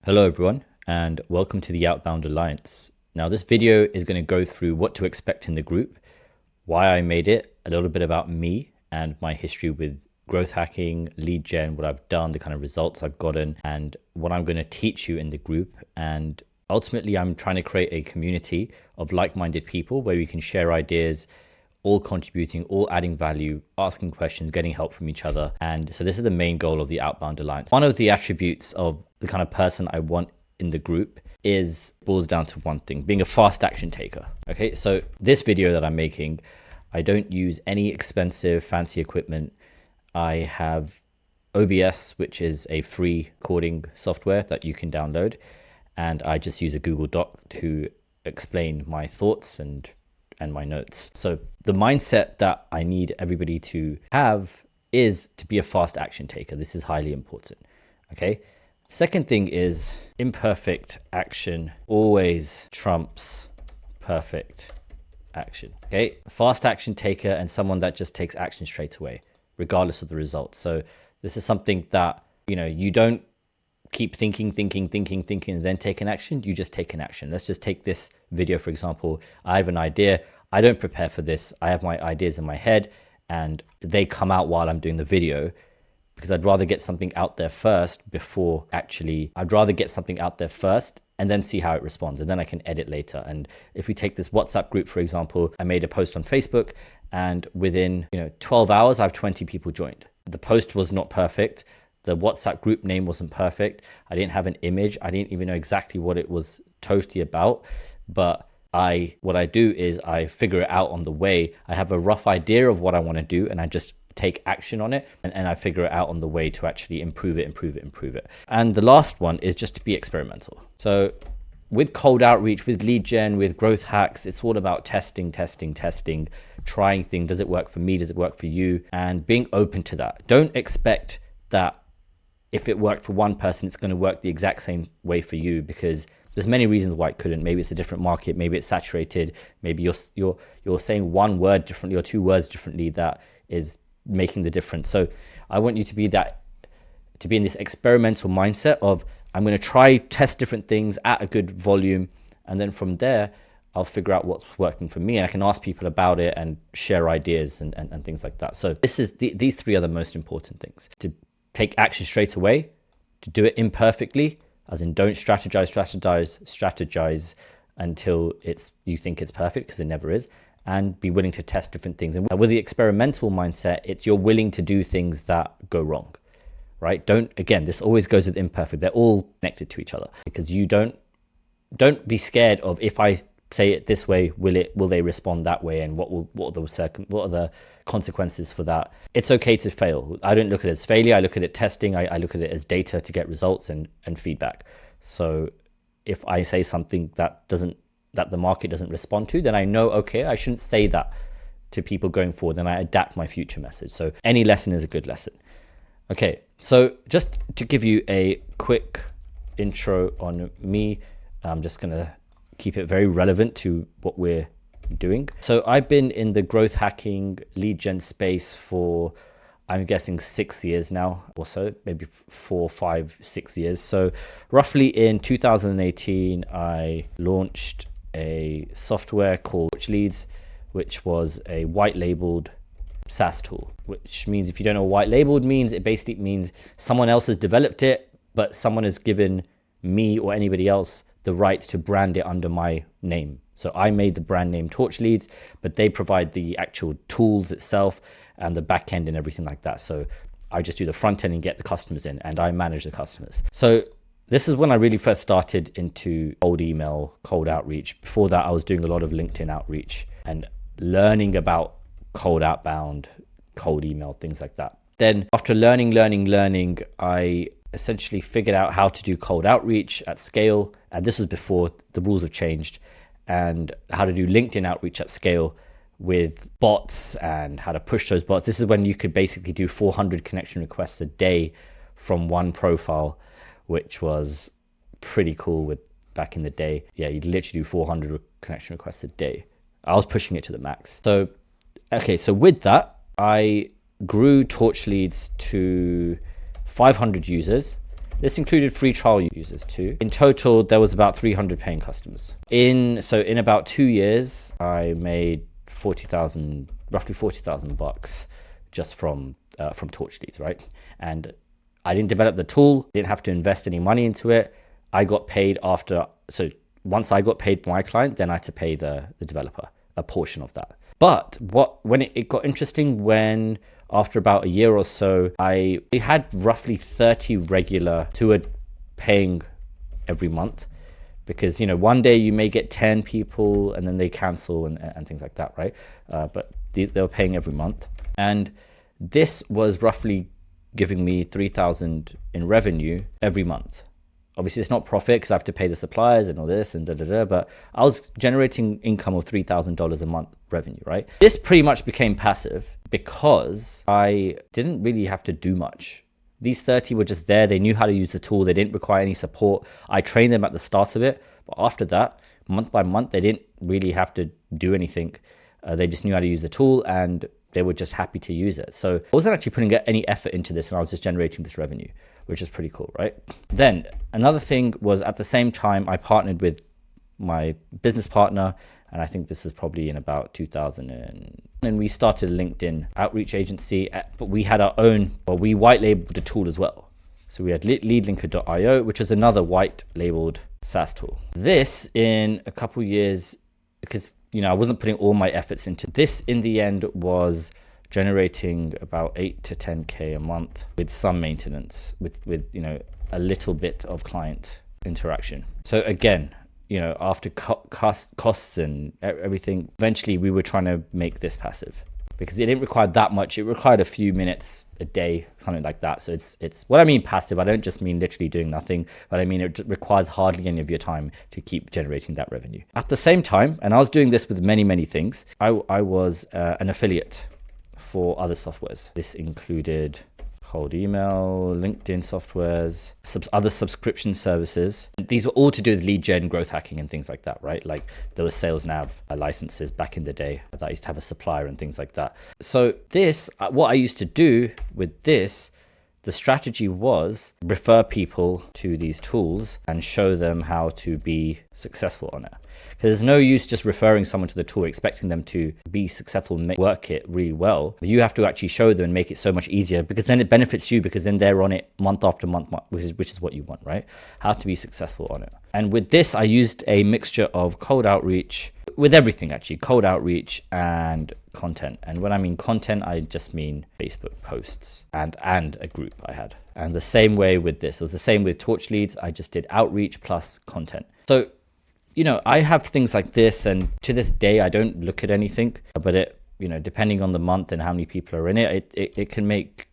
Hello everyone, and welcome to the Outbound Alliance. Now this video is going to go through what to expect in the group, why I made it, a little bit about me and my history with growth hacking, lead gen, what I've done, the kind of results I've gotten, and what I'm going to teach you in the group. And ultimately, I'm trying to create a community of like-minded people where we can share ideas, all contributing, all adding value, asking questions, getting help from each other. And so this is the main goal of the Outbound Alliance. One of the attributes of the kind of person I want in the group boils down to one thing: being a fast action taker. Okay, so this video that I'm making, I don't use any expensive fancy equipment. I have OBS, which is a free recording software that you can download, and I just use a Google Doc to explain my thoughts and my notes. So the mindset that I need everybody to have is to be a fast action taker. This is highly important. Okay. Second thing is imperfect action always trumps perfect action. Okay. Fast action taker and someone that just takes action straight away, regardless of the results. So this is something that, you don't keep thinking, and then take an action. You just take an action. Let's just take this video, for example. I have an idea. I don't prepare for this. I have my ideas in my head and they come out while I'm doing the video, because I'd rather get something out there first and then see how it responds, and then I can edit later. And if we take this WhatsApp group, for example, I made a post on Facebook and within 12 hours, I have 20 people joined. The post was not perfect. The WhatsApp group name wasn't perfect. I didn't have an image. I didn't even know exactly what it was totally about. But what I do is I figure it out on the way. I have a rough idea of what I want to do, and I just take action on it, and I figure it out on the way to actually improve it. And the last one is just to be experimental. So with cold outreach, with lead gen, with growth hacks, it's all about testing, trying things. Does it work for me? Does it work for you? And being open to that. Don't expect that if it worked for one person, it's going to work the exact same way for you, because there's many reasons why it couldn't. Maybe it's a different market. Maybe it's saturated. Maybe you're saying one word differently or two words differently that is making the difference. So I want you to be in this experimental mindset of, I'm going to test different things at a good volume, and then from there I'll figure out what's working for me, and I can ask people about it and share ideas and things like that. So these three are the most important things: to take action straight away, to do it imperfectly, as in don't strategize until you think it's perfect, because it never is, and be willing to test different things. And with the experimental mindset, it's you're willing to do things that go wrong, right? This always goes with imperfect. They're all connected to each other, because you don't be scared of, if I say it this way, will they respond that way, and what are the consequences for that? It's okay to fail. I don't look at it as failure. I look at it testing. I look at it as data to get results and feedback. So if I say something that the market doesn't respond to, then I know, okay, I shouldn't say that to people going forward, and I adapt my future message. So any lesson is a good lesson. Okay, so just to give you a quick intro on me, I'm just gonna keep it very relevant to what we're doing. So I've been in the growth hacking lead gen space for, I'm guessing 6 years now, or so, maybe 4, 5, 6 years. So roughly in 2018, I launched a software called Leads, which was a white labeled SaaS tool, which means, if you don't know what white labeled means, it basically means someone else has developed it, but someone has given me or anybody else the rights to brand it under my name. So I made the brand name Torch Leads, but they provide the actual tools itself and the back end and everything like that. So I just do the front end and get the customers in, and I manage the customers. So this is when I really first started into cold email, cold outreach. Before that, I was doing a lot of LinkedIn outreach and learning about cold outbound, cold email, things like that. Then after learning, I essentially figured out how to do cold outreach at scale. And this was before the rules have changed, and how to do LinkedIn outreach at scale with bots and how to push those bots. This is when you could basically do 400 connection requests a day from one profile, which was pretty cool back in the day. Yeah, you'd literally do 400 connection requests a day. I was pushing it to the max. So with that, I grew Torch Leads to 500 users This included free trial users too. In total, there was about 300 paying customers. In about 2 years, I made roughly 40,000 bucks just from Torch leads, right? And I didn't develop the tool, didn't have to invest any money into it. I got paid after. So once I got paid by my client, then I had to pay the developer a portion of that. But when it got interesting, when after about a year or so, we had roughly 30 regular who were paying every month, because one day you may get 10 people and then they cancel and things like that, right? But they were paying every month, and this was roughly giving me 3,000 in revenue every month. Obviously, it's not profit because I have to pay the suppliers and all this and but I was generating income of $3,000 a month revenue, right? This pretty much became passive because I didn't really have to do much. These 30 were just there. They knew how to use the tool. They didn't require any support. I trained them at the start of it, but after that, month by month, they didn't really have to do anything. They just knew how to use the tool and they were just happy to use it. So I wasn't actually putting any effort into this, and I was just generating this revenue, which is pretty cool, right? Then another thing was, at the same time, I partnered with my business partner, and I think this was probably in about 2000, and we started a LinkedIn outreach agency, but we had our own, we white labeled the tool as well. So we had leadlinker.io, which is another white labeled SaaS tool. This, in a couple years, because I wasn't putting all my efforts into this, in the end was generating about 8 to 10K a month with some maintenance, with a little bit of client interaction. So again, after costs and everything, eventually we were trying to make this passive, because it didn't require that much. It required a few minutes a day, something like that. So it's what I mean passive. I don't just mean literally doing nothing, but I mean it requires hardly any of your time to keep generating that revenue. At the same time, and I was doing this with many things, I was an affiliate for other softwares. This included cold email, LinkedIn softwares, other subscription services. These were all to do with lead gen, growth hacking, and things like that, right? Like there was sales nav licenses back in the day that I used to have a supplier and things like that. So this, what I used to do with this, the strategy was refer people to these tools and show them how to be successful on it. Because there's no use just referring someone to the tool, expecting them to be successful and work it really well. You have to actually show them and make it so much easier, because then it benefits you, because then they're on it month after month, which is what you want, right? How to be successful on it. And with this, I used a mixture of cold outreach, with everything actually, cold outreach and content. And when I mean content, I just mean Facebook posts and a group I had. And the same way with this, it was the same with Torch leads. I just did outreach plus content. So I have things like this, and to this day, I don't look at anything, but it, depending on the month and how many people are in it, it can make,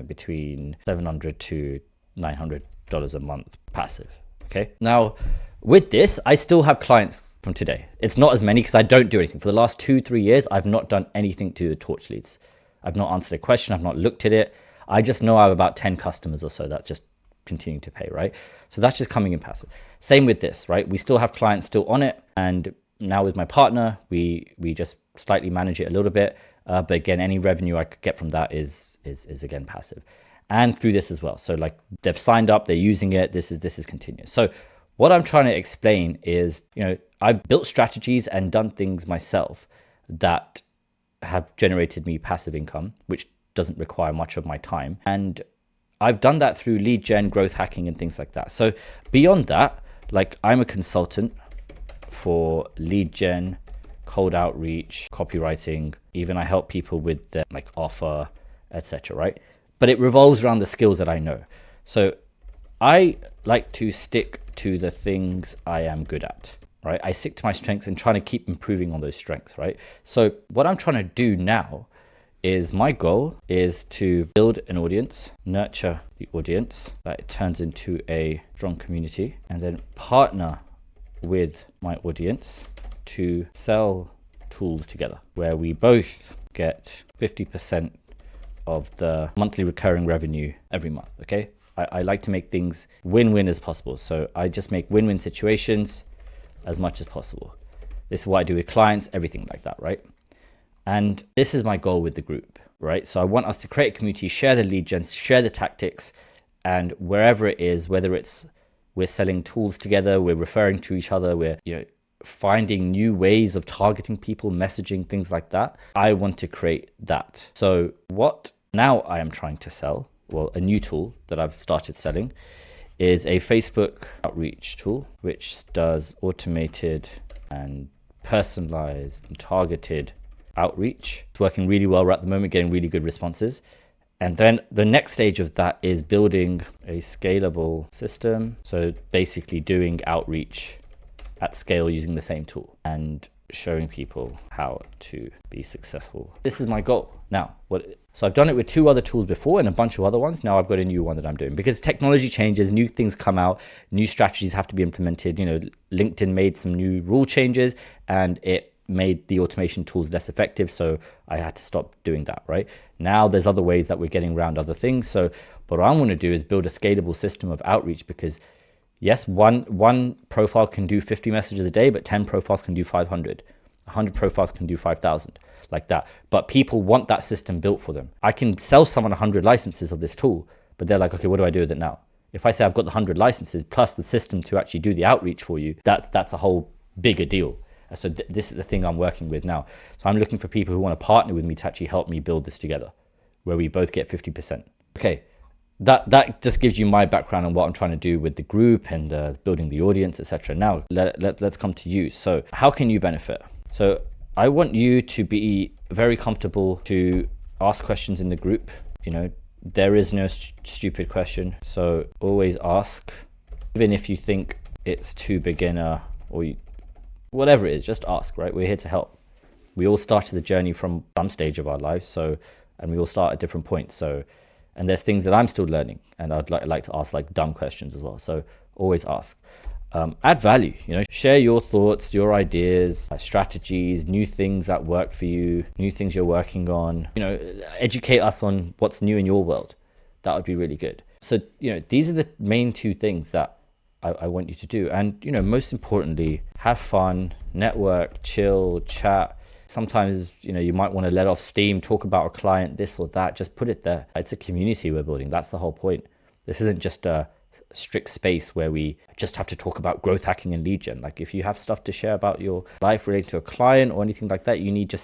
between $700 to $900 a month passive. Okay. Now with this, I still have clients from today. It's not as many because I don't do anything. For the last 2-3 years, I've not done anything to the Torch leads. I've not answered a question. I've not looked at it. I just know I have about 10 customers or so that's just continuing to pay, right? So that's just coming in passive. Same with this, right? We still have clients still on it, and now with my partner, we just slightly manage it a little bit, but again, any revenue I could get from that is again passive, and through this as well. So like they've signed up, they're using it. This is continuous. So what I'm trying to explain is, I've built strategies and done things myself that have generated me passive income, which doesn't require much of my time, and I've done that through lead gen, growth hacking, and things like that. So beyond that, like I'm a consultant for lead gen, cold outreach, copywriting, even I help people with their like offer, etc. right? But it revolves around the skills that I know. So I like to stick to the things I am good at, right? I stick to my strengths and trying to keep improving on those strengths, right? So what I'm trying to do now is, my goal is to build an audience, nurture the audience, that it turns into a strong community, and then partner with my audience to sell tools together, where we both get 50% of the monthly recurring revenue every month, okay? I like to make things win-win as possible. So I just make win-win situations as much as possible. This is what I do with clients, everything like that, right? And this is my goal with the group, right? So I want us to create a community, share the lead gen, share the tactics, And wherever it is, whether it's we're selling tools together, we're referring to each other, we're finding new ways of targeting people, messaging, things like that. I want to create that. So what now I am trying to sell, well, a new tool that I've started selling is a Facebook outreach tool, which does automated and personalized and targeted outreach. It's working really well at the moment, getting really good responses. And then the next stage of that is building a scalable system. So basically doing outreach at scale using the same tool and showing people how to be successful. This is my goal now. So I've done it with 2 other tools before and a bunch of other ones. Now I've got a new one that I'm doing because technology changes, new things come out, new strategies have to be implemented. LinkedIn made some new rule changes and it made the automation tools less effective. So I had to stop doing that, right? Now there's other ways that we're getting around other things. So what I want to do is build a scalable system of outreach because yes, one profile can do 50 messages a day, but 10 profiles can do 500. 100 profiles can do 5,000, like that. But people want that system built for them. I can sell someone 100 licenses of this tool, but they're like, okay, what do I do with it now? If I say I've got the 100 licenses plus the system to actually do the outreach for you, that's a whole bigger deal. So this is the thing I'm working with now. So I'm looking for people who want to partner with me to actually help me build this together, where we both get 50%. Okay, that just gives you my background on what I'm trying to do with the group and building the audience, etc. Now let's come to you. So how can you benefit? So I want you to be very comfortable to ask questions in the group. There is no stupid question. So always ask, even if you think it's too beginner or whatever it is, just ask, right? We're here to help. We all started the journey from some stage of our lives. And we all start at different points. And there's things that I'm still learning and I'd like to ask like dumb questions as well. So always ask. Add value, share your thoughts, your ideas, strategies, new things that work for you, new things you're working on, educate us on what's new in your world. That would be really good. So, these are the main 2 things that I want you to do. And, most importantly, have fun, network, chill, chat. Sometimes, you might want to let off steam, talk about a client, this or that, just put it there. It's a community we're building. That's the whole point. This isn't just a strict space where we just have to talk about growth hacking and lead gen. Like if you have stuff to share about your life related to a client or anything like that, you need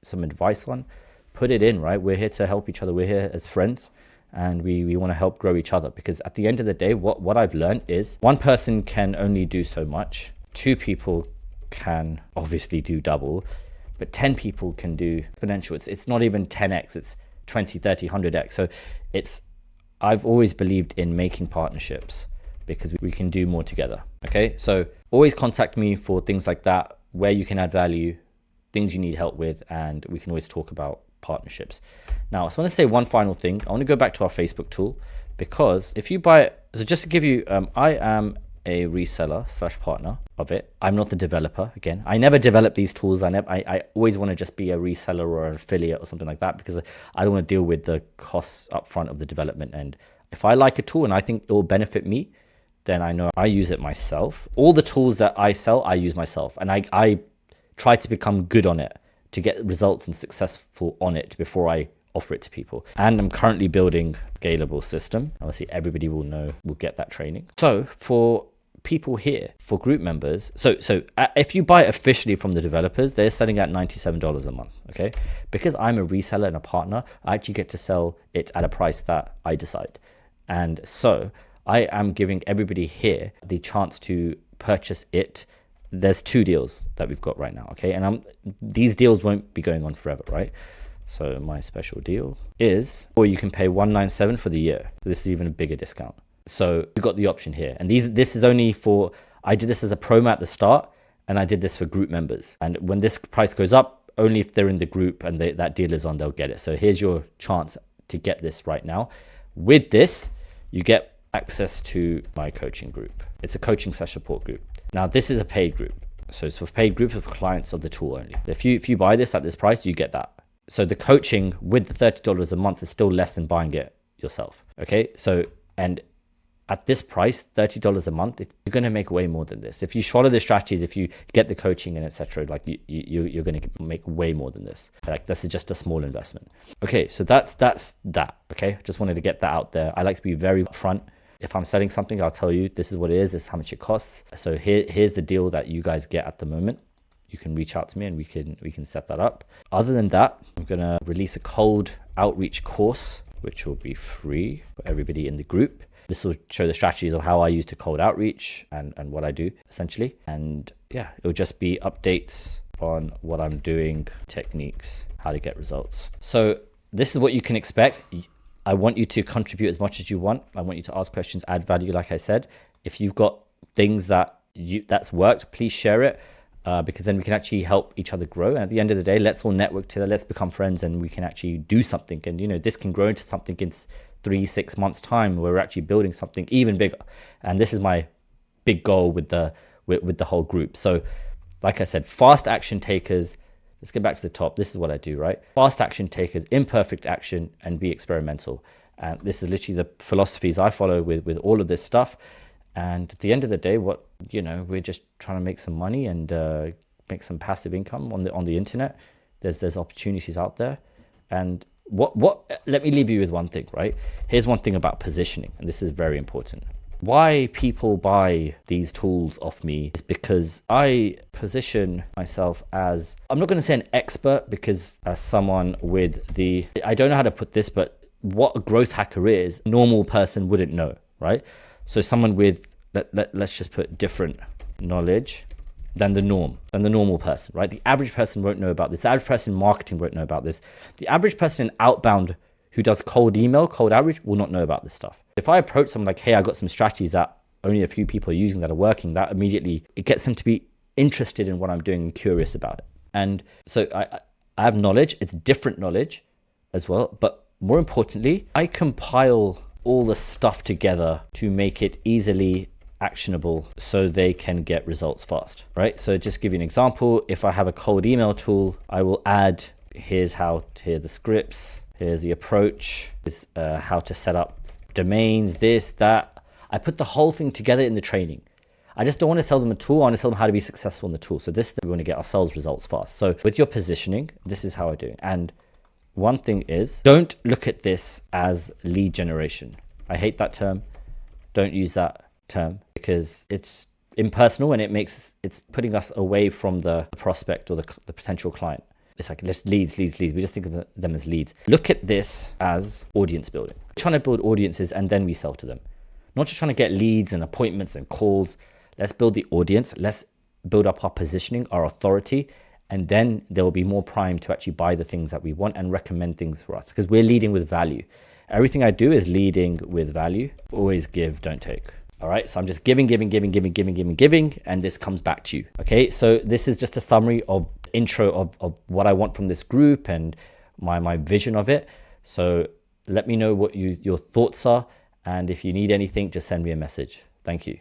some advice on, put it in, right? We're here to help each other. We're here as friends and we want to help grow each other, because at the end of the day, what I've learned is 1 person can only do so much. 2 people can obviously do double, but 10 people can do exponential. It's not even 10x, it's 20, 30, 100x. So I've always believed in making partnerships because we can do more together. Okay, so always contact me for things like that, where you can add value, things you need help with, and we can always talk about partnerships. Now, I just want to say one final thing. I want to go back to our Facebook tool, because if you buy it, so just to give you, I am a reseller / partner of it. I'm not the developer. Again, I never develop these tools. I always want to just be a reseller or an affiliate or something like that, because I don't want to deal with the costs up front of the development. And if I like a tool and I think it will benefit me, then I know I use it myself. All the tools that I sell, I use myself, and I try to become good on it to get results and successful on it before I offer it to people. And I'm currently building a scalable system. Obviously, everybody will get that training. So for people here, for group members, so if you buy it officially from the developers, they're selling at $97 a month. Okay, because I'm a reseller and a partner, I actually get to sell it at a price that I decide. And so I am giving everybody here the chance to purchase it. There's 2 deals that we've got right now. Okay, and these deals won't be going on forever, right? So my special deal is, or you can pay $197 for the year. This is even a bigger discount. So you got the option here. And this is only for, I did this as a promo at the start, and I did this for group members. And when this price goes up, only if they're in the group and that deal is on, they'll get it. So here's your chance to get this right now. With this, you get access to my coaching group. It's a coaching / support group. Now, this is a paid group. So it's for paid groups of clients of the tool only. If you buy this at this price, you get that. So the coaching with the $30 a month is still less than buying it yourself. Okay, so, and at this price, $30 a month, if you're going to make way more than this. If you follow the strategies, if you get the coaching and etc., like you're going to make way more than this. Like this is just a small investment. Okay, so that's that. Okay, just wanted to get that out there. I like to be very upfront. If I'm selling something, I'll tell you this is what it is, this is how much it costs. So here's the deal that you guys get at the moment. You can reach out to me and we can set that up. Other than that, I'm gonna release a cold outreach course, which will be free for everybody in the group. This will show the strategies of how I use to cold outreach and what I do essentially. And yeah, it'll just be updates on what I'm doing, techniques, how to get results. So this is what you can expect. I want you to contribute as much as you want. I want you to ask questions, add value, like I said. If you've got things that's worked, please share it. Because then we can actually help each other grow. And at the end of the day, let's all network together, let's become friends, and we can actually do something. And, you know, this can grow into something in 3-6 months time where we're actually building something even bigger. And this is my big goal with the whole group. So like I said, fast action takers, let's get back to the top. This is what I do, right? Fast action takers, imperfect action, and be experimental. And this is literally the philosophies I follow with all of this stuff. And at the end of the day, we're just trying to make some money and make some passive income on the internet. There's opportunities out there. And let me leave you with one thing, right? Here's one thing about positioning, and this is very important. Why people buy these tools off me is because I position myself as, I'm not going to say an expert, because as someone I don't know how to put this, but what a growth hacker is, a normal person wouldn't know, right? So someone with, let's just put different knowledge than the normal person, right? The average person won't know about this. The average person in marketing won't know about this. The average person in outbound who does cold email, cold outreach will not know about this stuff. If I approach someone like, hey, I got some strategies that only a few people are using that are working, that immediately, it gets them to be interested in what I'm doing and curious about it. And so I have knowledge, it's different knowledge as well. But more importantly, I compile all the stuff together to make it easily actionable so they can get results fast, right? So just give you an example. If I have a cold email tool, I will add, here are the scripts, here's the approach, here's how to set up domains, this, that. I put the whole thing together in the training. I just don't want to sell them a tool. I want to tell them how to be successful in the tool. So this is we want to get ourselves results fast. So with your positioning, this is how I do it. And one thing is, don't look at this as lead generation. I hate that term. Don't use that term because it's impersonal and it's putting us away from the prospect or the potential client. It's like leads. We just think of them as leads. Look at this as audience building. We're trying to build audiences and then we sell to them. Not just trying to get leads and appointments and calls. Let's build the audience. Let's build up our positioning, our authority, and then they will be more primed to actually buy the things that we want and recommend things for us because we're leading with value. Everything I do is leading with value. Always give, don't take. All right, so I'm just giving, and this comes back to you. Okay, so this is just a summary of intro of what I want from this group and my vision of it. So let me know what your thoughts are, and if you need anything, just send me a message. Thank you.